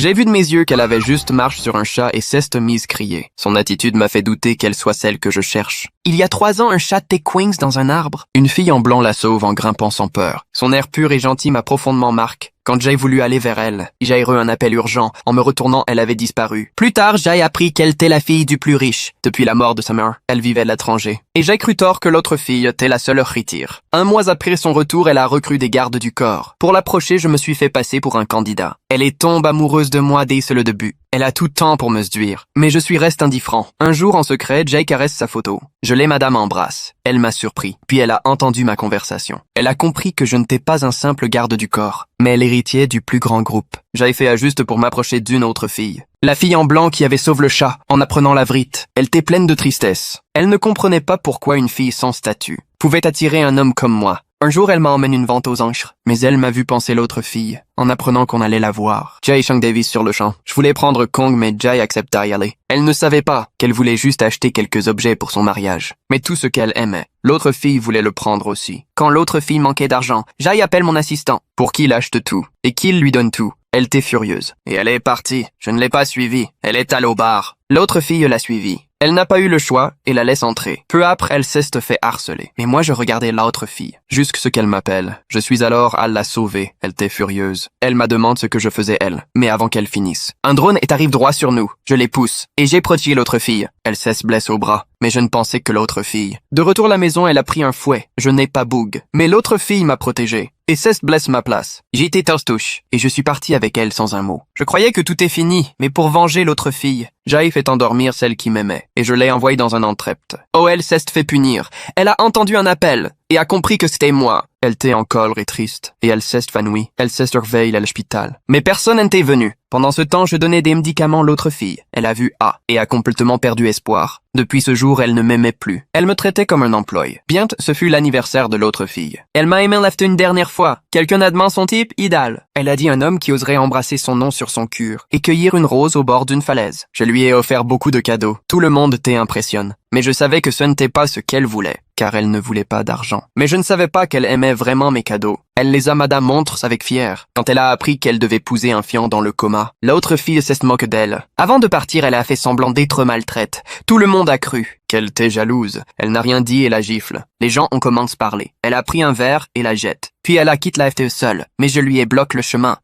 J'ai vu de mes yeux qu'elle avait juste marche sur un chat et s'est mise crier. Son attitude m'a fait douter qu'elle soit celle que je cherche. Il y a 3 ans, un chat t'équince dans un arbre. Une fille en blanc la sauve en grimpant sans peur. Son air pur et gentil m'a profondément marqué. Quand j'ai voulu aller vers elle, j'ai eu un appel urgent. En me retournant, elle avait disparu. Plus tard, j'ai appris qu'elle était la fille du plus riche. Depuis la mort de sa mère, elle vivait à l'étranger. Et j'ai cru tort que l'autre fille était la seule héritière. 1 mois après son retour, elle a recruté des gardes du corps. Pour l'approcher, je me suis fait passer pour un candidat. Elle est tombe amoureuse de moi dès le début. Elle a tout temps pour me séduire. Mais je suis reste indifférent. Un jour, en secret, Jay caresse sa photo. Je l'ai madame embrasse. Elle m'a surpris. Puis elle a entendu ma conversation. Elle a compris que je n'étais pas un simple garde du corps, mais l'héritier du plus grand groupe. J'ai fait juste pour m'approcher d'une autre fille. La fille en blanc qui avait sauvé le chat en apprenant la vrite. Elle était pleine de tristesse. Elle ne comprenait pas pourquoi une fille sans statut pouvait attirer un homme comme moi. Un jour, elle m'a emmené une vente aux enchères, mais elle m'a vu penser l'autre fille, en apprenant qu'on allait la voir. Jay Sean Davis sur le champ. Je voulais prendre Kong, mais Jay accepta d'y aller. Elle ne savait pas qu'elle voulait juste acheter quelques objets pour son mariage, mais tout ce qu'elle aimait. L'autre fille voulait le prendre aussi. Quand l'autre fille manquait d'argent, Jay appelle mon assistant, pour qu'il achète tout, et qu'il lui donne tout. Elle était furieuse. Et elle est partie. Je ne l'ai pas suivie. Elle est allée au bar. L'autre fille l'a suivie. Elle n'a pas eu le choix et la laisse entrer. Peu après, elle s'est fait harceler. Mais moi, je regardais l'autre fille. Jusque ce qu'elle m'appelle. Je suis alors à la sauver. Elle était furieuse. Elle m'a demandé ce que je faisais elle. Mais avant qu'elle finisse. Un drone arrive droit sur nous. Je les pousse. Et j'ai protégé l'autre fille. Elle s'est blessée au bras. Mais je ne pensais que l'autre fille. De retour à la maison, elle a pris un fouet. Je n'ai pas boug. Mais l'autre fille m'a protégé. Et Cest blesse ma place. J'ai été touche et je suis parti avec elle sans un mot. Je croyais que tout est fini, mais pour venger l'autre fille, j'ai fait endormir celle qui m'aimait, et je l'ai envoyée dans un entrepte. Oh, elle s'est fait punir. Elle a entendu un appel, et a compris que c'était moi. Elle était en colère et triste, et elle s'est évanouie. Elle s'est réveillée à l'hôpital. Mais personne n'était venu. Pendant ce temps, je donnais des médicaments à l'autre fille. Elle a vu A, et a complètement perdu espoir. Depuis ce jour, elle ne m'aimait plus. Elle me traitait comme un employé. Bientôt, ce fut l'anniversaire de l'autre fille. Elle m'a aimé une dernière fois. Quelqu'un a demandé son type idéal. Elle a dit un homme qui oserait embrasser son nom sur son cœur et cueillir une rose au bord d'une falaise. Je lui ai offert beaucoup de cadeaux. Tout le monde t'impressionne. Mais je savais que ce n'était pas ce qu'elle voulait, car elle ne voulait pas d'argent. Mais je ne savais pas qu'elle aimait vraiment mes cadeaux. Elle les a madame montre avec fière. Quand elle a appris qu'elle devait épouser un fiant dans le coma, l'autre fille se moque d'elle. Avant de partir, elle a fait semblant d'être maltraite. Tout le monde a cru qu'elle était jalouse. Elle n'a rien dit et la gifle. Les gens ont commencé à parler. Elle a pris un verre et la jette. Puis elle a quitté la FTE seule, mais je lui ai bloqué le chemin.